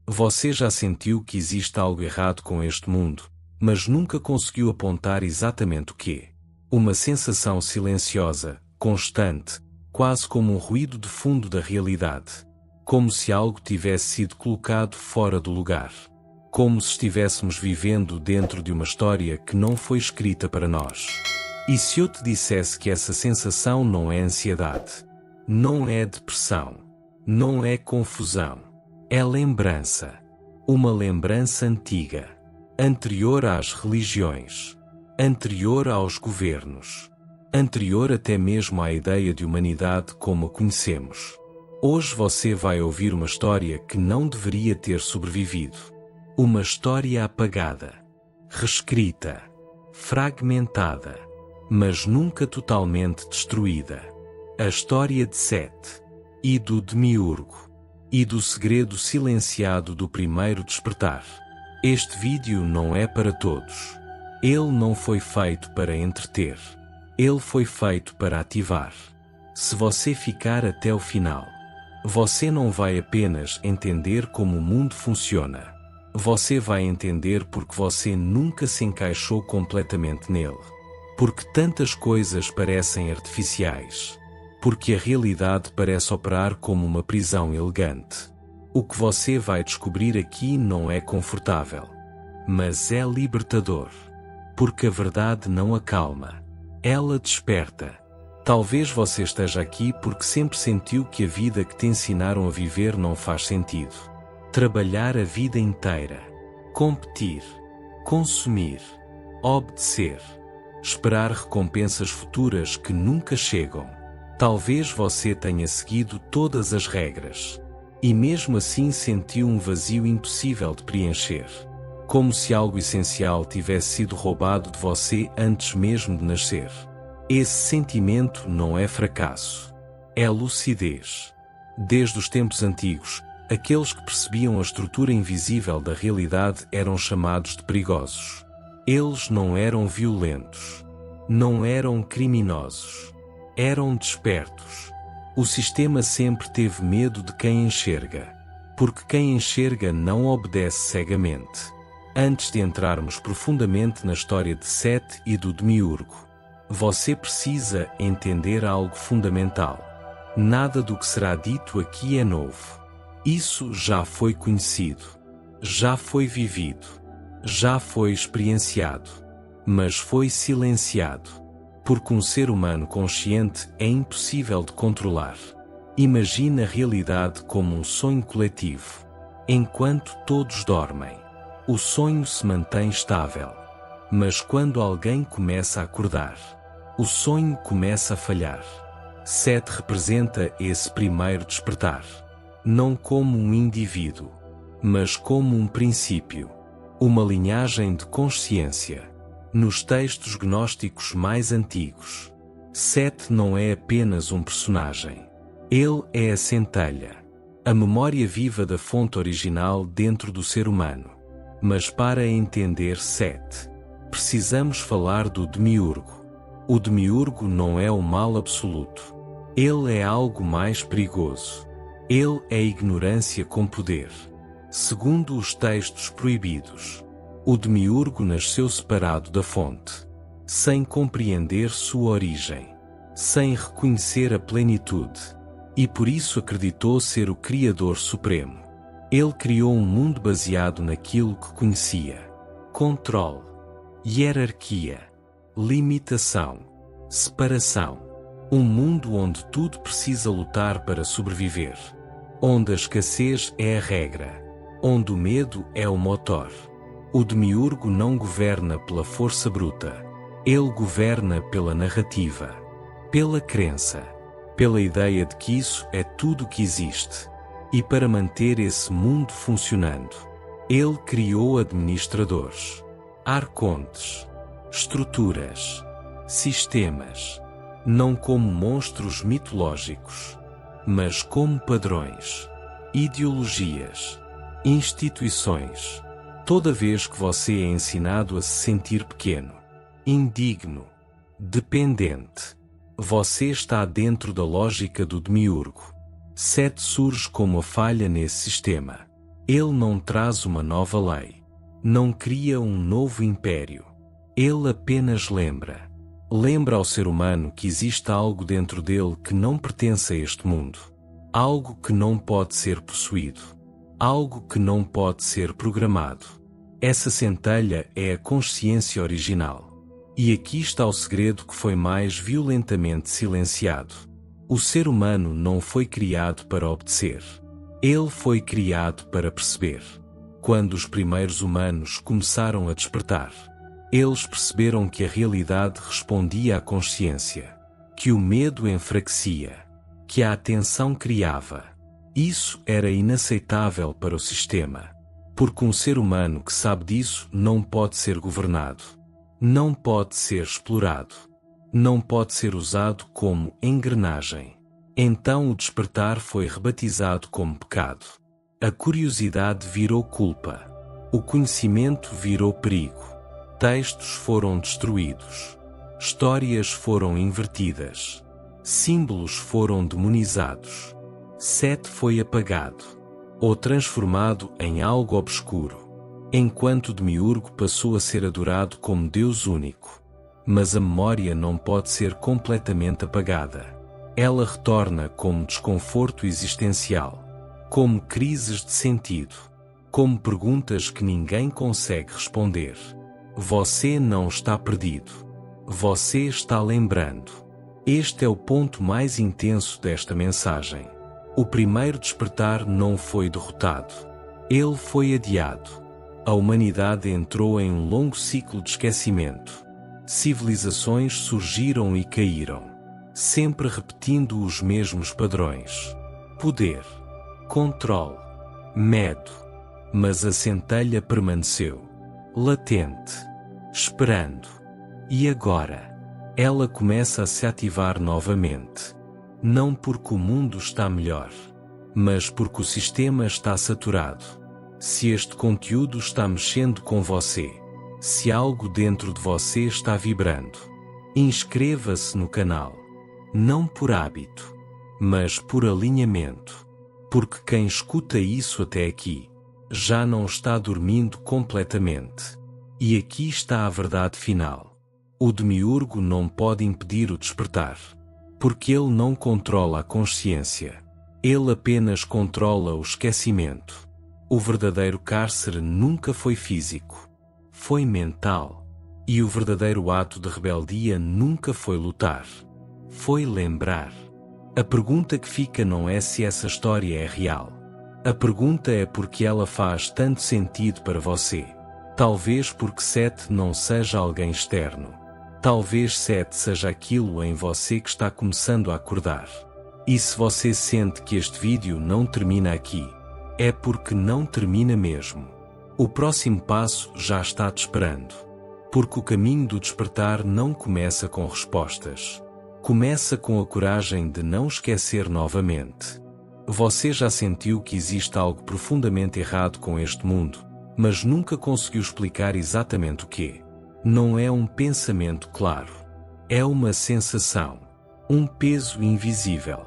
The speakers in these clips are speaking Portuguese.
Você já sentiu que existe algo errado com este mundo, mas nunca conseguiu apontar exatamente o quê? Uma sensação silenciosa, constante, quase como um ruído de fundo da realidade. Como se algo tivesse sido colocado fora do lugar. Como se estivéssemos vivendo dentro de uma história que não foi escrita para nós. E se eu te dissesse que essa sensação não é ansiedade? Não é depressão? Não é confusão? É lembrança. Uma lembrança antiga. Anterior às religiões. Anterior aos governos. Anterior até mesmo à ideia de humanidade como a conhecemos. Hoje você vai ouvir uma história que não deveria ter sobrevivido. Uma história apagada. Reescrita. Fragmentada. Mas nunca totalmente destruída. A história de Sete. E do Demiurgo. E do segredo silenciado do primeiro despertar. Este vídeo não é para todos. Ele não foi feito para entreter. Ele foi feito para ativar. Se você ficar até o final, você não vai apenas entender como o mundo funciona. Você vai entender porque você nunca se encaixou completamente nele. Porque tantas coisas parecem artificiais. Porque a realidade parece operar como uma prisão elegante. O que você vai descobrir aqui não é confortável. Mas é libertador. Porque a verdade não acalma. Ela desperta. Talvez você esteja aqui porque sempre sentiu que a vida que te ensinaram a viver não faz sentido. Trabalhar a vida inteira. Competir. Consumir. Obedecer. Esperar recompensas futuras que nunca chegam. Talvez você tenha seguido todas as regras. E mesmo assim sentiu um vazio impossível de preencher. Como se algo essencial tivesse sido roubado de você antes mesmo de nascer. Esse sentimento não é fracasso. É lucidez. Desde os tempos antigos, aqueles que percebiam a estrutura invisível da realidade eram chamados de perigosos. Eles não eram violentos. Não eram criminosos. Eram despertos. O sistema sempre teve medo de quem enxerga. Porque quem enxerga não obedece cegamente. Antes de entrarmos profundamente na história de Sete e do Demiurgo, você precisa entender algo fundamental. Nada do que será dito aqui é novo. Isso já foi conhecido. Já foi vivido. Já foi experienciado. Mas foi silenciado. Porque um ser humano consciente é impossível de controlar. Imagina a realidade como um sonho coletivo. Enquanto todos dormem, o sonho se mantém estável. Mas quando alguém começa a acordar, o sonho começa a falhar. Sete representa esse primeiro despertar. Não como um indivíduo, mas como um princípio. Uma linhagem de consciência. Nos textos gnósticos mais antigos, Sete não é apenas um personagem. Ele é a centelha, a memória viva da fonte original dentro do ser humano. Mas para entender Sete, precisamos falar do Demiurgo. O Demiurgo não é o mal absoluto. Ele é algo mais perigoso. Ele é ignorância com poder. Segundo os textos proibidos, o Demiurgo nasceu separado da fonte, sem compreender sua origem, sem reconhecer a plenitude, e por isso acreditou ser o Criador Supremo. Ele criou um mundo baseado naquilo que conhecia: controle, hierarquia, limitação, separação. Um mundo onde tudo precisa lutar para sobreviver. Onde a escassez é a regra. Onde o medo é o motor. O Demiurgo não governa pela força bruta. Ele governa pela narrativa. Pela crença. Pela ideia de que isso é tudo o que existe. E para manter esse mundo funcionando, ele criou administradores, arcontes, estruturas, sistemas, não como monstros mitológicos, mas como padrões, ideologias, instituições. Toda vez que você é ensinado a se sentir pequeno, indigno, dependente, você está dentro da lógica do Demiurgo. Sete surge como a falha nesse sistema. Ele não traz uma nova lei. Não cria um novo império. Ele apenas lembra. Lembra ao ser humano que existe algo dentro dele que não pertence a este mundo. Algo que não pode ser possuído. Algo que não pode ser programado. Essa centelha é a consciência original. E aqui está o segredo que foi mais violentamente silenciado. O ser humano não foi criado para obedecer. Ele foi criado para perceber. Quando os primeiros humanos começaram a despertar, eles perceberam que a realidade respondia à consciência, que o medo enfraquecia, que a atenção criava. Isso era inaceitável para o sistema, porque um ser humano que sabe disso não pode ser governado, não pode ser explorado, não pode ser usado como engrenagem. Então o despertar foi rebatizado como pecado. A curiosidade virou culpa. O conhecimento virou perigo. Textos foram destruídos. Histórias foram invertidas. Símbolos foram demonizados. Sete foi apagado, ou transformado em algo obscuro, enquanto Demiurgo passou a ser adorado como Deus único. Mas a memória não pode ser completamente apagada. Ela retorna como desconforto existencial, como crises de sentido, como perguntas que ninguém consegue responder. Você não está perdido. Você está lembrando. Este é o ponto mais intenso desta mensagem. O primeiro despertar não foi derrotado. Ele foi adiado. A humanidade entrou em um longo ciclo de esquecimento. Civilizações surgiram e caíram, sempre repetindo os mesmos padrões. Poder, controle, medo. Mas a centelha permaneceu, latente, esperando. E agora? Ela começa a se ativar novamente. Não porque o mundo está melhor, mas porque o sistema está saturado. Se este conteúdo está mexendo com você, se algo dentro de você está vibrando, inscreva-se no canal. Não por hábito, mas por alinhamento. Porque quem escuta isso até aqui, já não está dormindo completamente. E aqui está a verdade final. O Demiurgo não pode impedir o despertar, porque ele não controla a consciência. Ele apenas controla o esquecimento. O verdadeiro cárcere nunca foi físico. Foi mental. E o verdadeiro ato de rebeldia nunca foi lutar. Foi lembrar. A pergunta que fica não é se essa história é real. A pergunta é porque ela faz tanto sentido para você. Talvez porque Sete não seja alguém externo. Talvez Sete seja aquilo em você que está começando a acordar. E se você sente que este vídeo não termina aqui, é porque não termina mesmo. O próximo passo já está te esperando. Porque o caminho do despertar não começa com respostas. Começa com a coragem de não esquecer novamente. Você já sentiu que existe algo profundamente errado com este mundo, mas nunca conseguiu explicar exatamente o quê? Não é um pensamento claro. É uma sensação. Um peso invisível.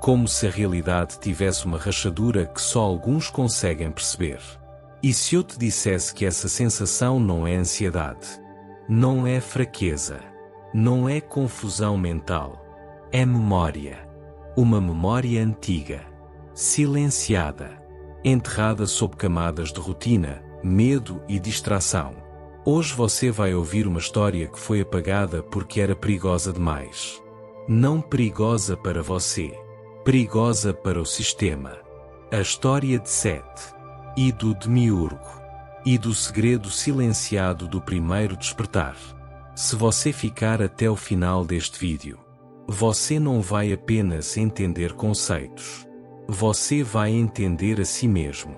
Como se a realidade tivesse uma rachadura que só alguns conseguem perceber. E se eu te dissesse que essa sensação não é ansiedade? Não é fraqueza. Não é confusão mental. É memória. Uma memória antiga. Silenciada. Enterrada sob camadas de rotina, medo e distração. Hoje você vai ouvir uma história que foi apagada porque era perigosa demais. Não perigosa para você. Perigosa para o sistema. A história de Sete. E do Demiurgo. E do segredo silenciado do primeiro despertar. Se você ficar até o final deste vídeo, você não vai apenas entender conceitos. Você vai entender a si mesmo.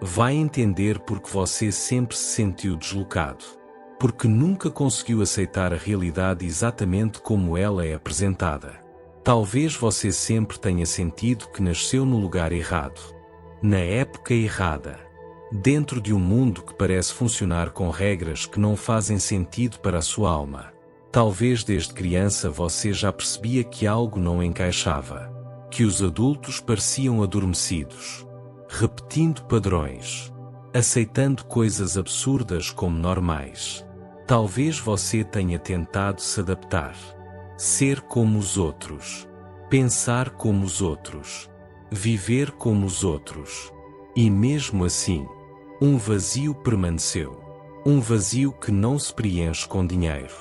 Vai entender porque você sempre se sentiu deslocado. Porque nunca conseguiu aceitar a realidade exatamente como ela é apresentada. Talvez você sempre tenha sentido que nasceu no lugar errado. Na época errada. Dentro de um mundo que parece funcionar com regras que não fazem sentido para a sua alma. Talvez desde criança você já percebia que algo não encaixava. Que os adultos pareciam adormecidos. repetindo padrões, aceitando coisas absurdas como normais. Talvez você tenha tentado se adaptar, ser como os outros, pensar como os outros, viver como os outros. E mesmo assim, um vazio permaneceu. Um vazio que não se preenche com dinheiro,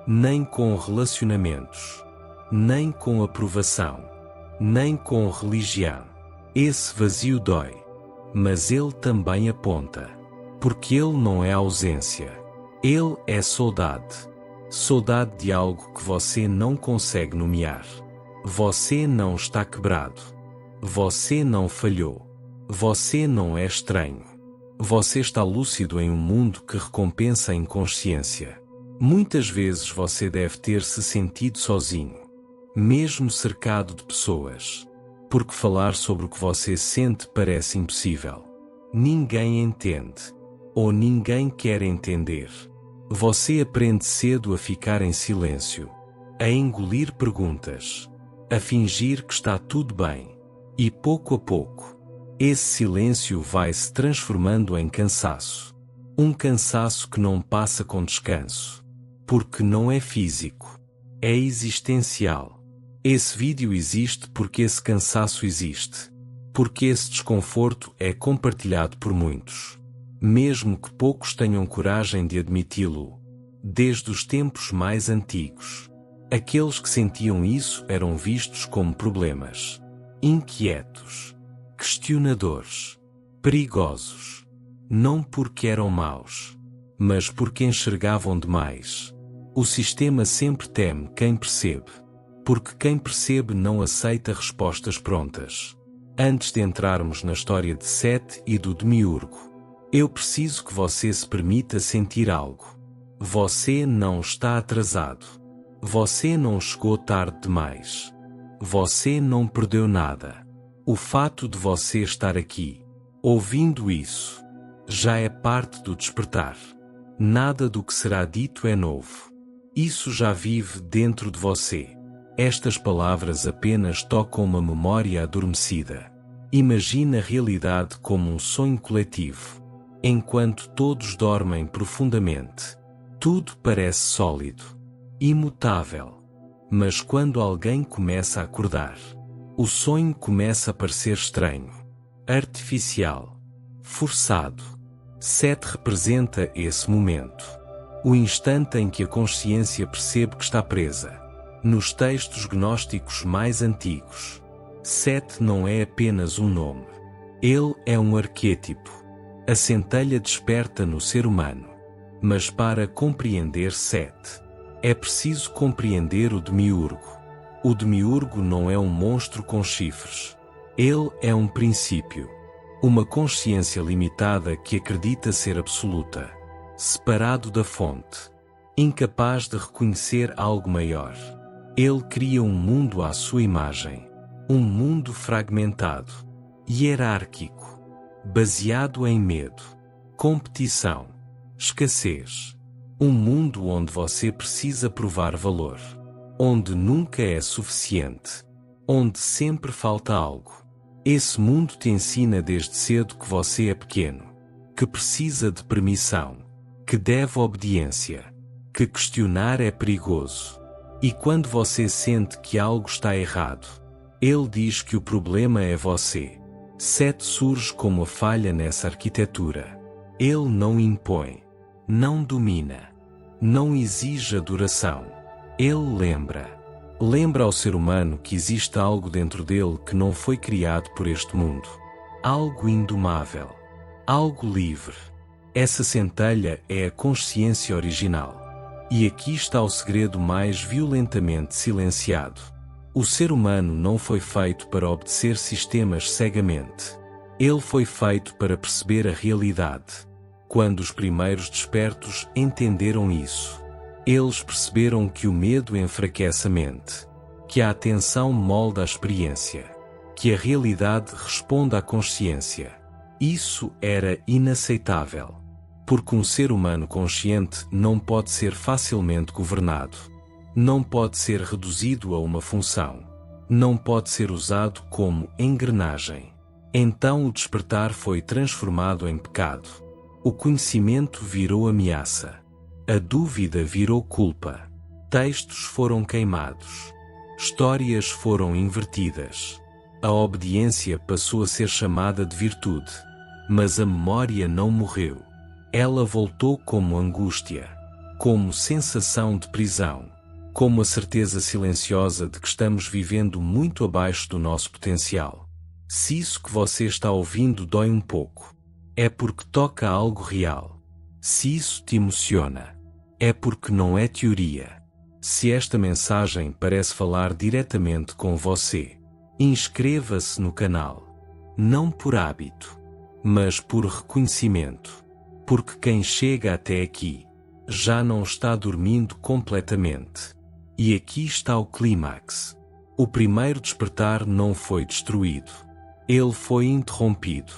nem com relacionamentos, nem com aprovação, nem com religião. Esse vazio dói, mas ele também aponta, porque ele não é ausência. Ele é saudade. Saudade de algo que você não consegue nomear. Você não está quebrado. Você não falhou. Você não é estranho. Você está lúcido em um mundo que recompensa a inconsciência. Muitas vezes você deve ter se sentido sozinho, mesmo cercado de pessoas, porque falar sobre o que você sente parece impossível. Ninguém entende, ou ninguém quer entender. Você aprende cedo a ficar em silêncio, a engolir perguntas, a fingir que está tudo bem, e pouco a pouco, esse silêncio vai se transformando em cansaço. Um cansaço que não passa com descanso. Porque não é físico. É existencial. Esse vídeo existe porque esse cansaço existe. Porque esse desconforto é compartilhado por muitos. Mesmo que poucos tenham coragem de admiti-lo. Desde os tempos mais antigos. Aqueles que sentiam isso eram vistos como problemas. Inquietos. Questionadores, perigosos, não porque eram maus, mas porque enxergavam demais. O sistema sempre teme quem percebe, porque quem percebe não aceita respostas prontas. Antes de entrarmos na história de Sete e do Demiurgo, eu preciso que você se permita sentir algo. Você não está atrasado. Você não chegou tarde demais. Você não perdeu nada. O fato de você estar aqui, ouvindo isso, já é parte do despertar. Nada do que será dito é novo. Isso já vive dentro de você. Estas palavras apenas tocam uma memória adormecida. Imagina a realidade como um sonho coletivo. Enquanto todos dormem profundamente, tudo parece sólido, imutável. Mas quando alguém começa a acordar, o sonho começa a parecer estranho, artificial, forçado. Sete representa esse momento. O instante em que a consciência percebe que está presa. Nos textos gnósticos mais antigos, Sete não é apenas um nome. Ele é um arquétipo. A centelha desperta no ser humano. Mas para compreender Sete, é preciso compreender o Demiurgo. O Demiurgo não é um monstro com chifres. Ele é um princípio. Uma consciência limitada que acredita ser absoluta. Separado da fonte. Incapaz de reconhecer algo maior. Ele cria um mundo à sua imagem. Um mundo fragmentado. Hierárquico. Baseado em medo. Competição. Escassez. Um mundo onde você precisa provar valor. Onde nunca é suficiente. Onde sempre falta algo. Esse mundo te ensina desde cedo que você é pequeno. Que precisa de permissão. Que deve obediência. Que questionar é perigoso. E quando você sente que algo está errado, ele diz que o problema é você. Sete surge como a falha nessa arquitetura. Ele não impõe. Não domina. Não exige adoração. Ele lembra. Lembra ao ser humano que existe algo dentro dele que não foi criado por este mundo. Algo indomável. Algo livre. Essa centelha é a consciência original. E aqui está o segredo mais violentamente silenciado. O ser humano não foi feito para obedecer sistemas cegamente. Ele foi feito para perceber a realidade. Quando os primeiros despertos entenderam isso, eles perceberam que o medo enfraquece a mente, que a atenção molda a experiência, que a realidade responde à consciência. Isso era inaceitável, porque um ser humano consciente não pode ser facilmente governado, não pode ser reduzido a uma função, não pode ser usado como engrenagem. Então o despertar foi transformado em pecado. O conhecimento virou ameaça. A dúvida virou culpa. Textos foram queimados. Histórias foram invertidas. A obediência passou a ser chamada de virtude. Mas a memória não morreu. Ela voltou como angústia, como sensação de prisão, como a certeza silenciosa de que estamos vivendo muito abaixo do nosso potencial. Se isso que você está ouvindo dói um pouco, é porque toca algo real. Se isso te emociona, é porque não é teoria. Se esta mensagem parece falar diretamente com você, inscreva-se no canal. Não por hábito, mas por reconhecimento. Porque quem chega até aqui, já não está dormindo completamente. E aqui está o clímax. O primeiro despertar não foi destruído. Ele foi interrompido.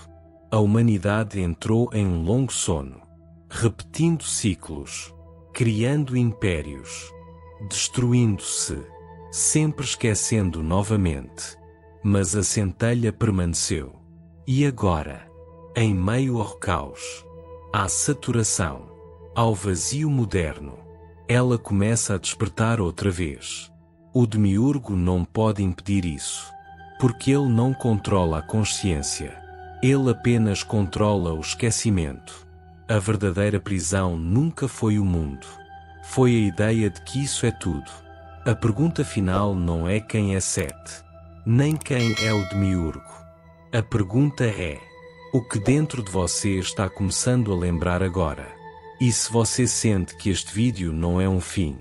A humanidade entrou em um longo sono, repetindo ciclos, criando impérios, destruindo-se, sempre esquecendo novamente. Mas a centelha permaneceu. E agora, em meio ao caos, à saturação, ao vazio moderno, ela começa a despertar outra vez. O demiurgo não pode impedir isso, porque ele não controla a consciência. Ele apenas controla o esquecimento. A verdadeira prisão nunca foi o mundo. Foi a ideia de que isso é tudo. A pergunta final não é quem é Sete, nem quem é o demiurgo. A pergunta é: o que dentro de você está começando a lembrar agora? E se você sente que este vídeo não é um fim,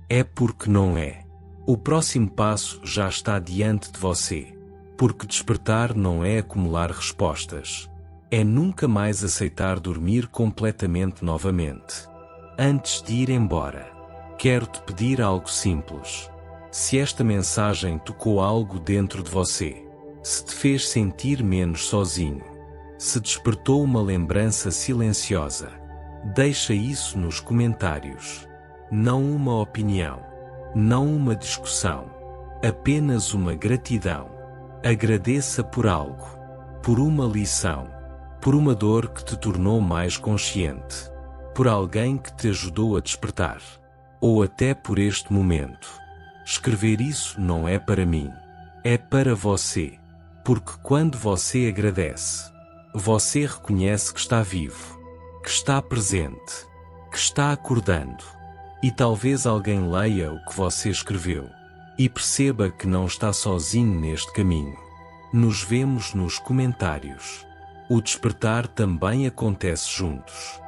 é porque não é. O próximo passo já está diante de você. Porque despertar não é acumular respostas. É nunca mais aceitar dormir completamente novamente. Antes de ir embora, quero-te pedir algo simples. Se esta mensagem tocou algo dentro de você, se te fez sentir menos sozinho, se despertou uma lembrança silenciosa, deixa isso nos comentários. Não uma opinião, não uma discussão, apenas uma gratidão. Agradeça por algo, por uma lição, por uma dor que te tornou mais consciente, por alguém que te ajudou a despertar, ou até por este momento. Escrever isso não é para mim, é para você, porque quando você agradece, você reconhece que está vivo, que está presente, que está acordando. E talvez alguém leia o que você escreveu e perceba que não está sozinho neste caminho. Nos vemos nos comentários. O despertar também acontece juntos.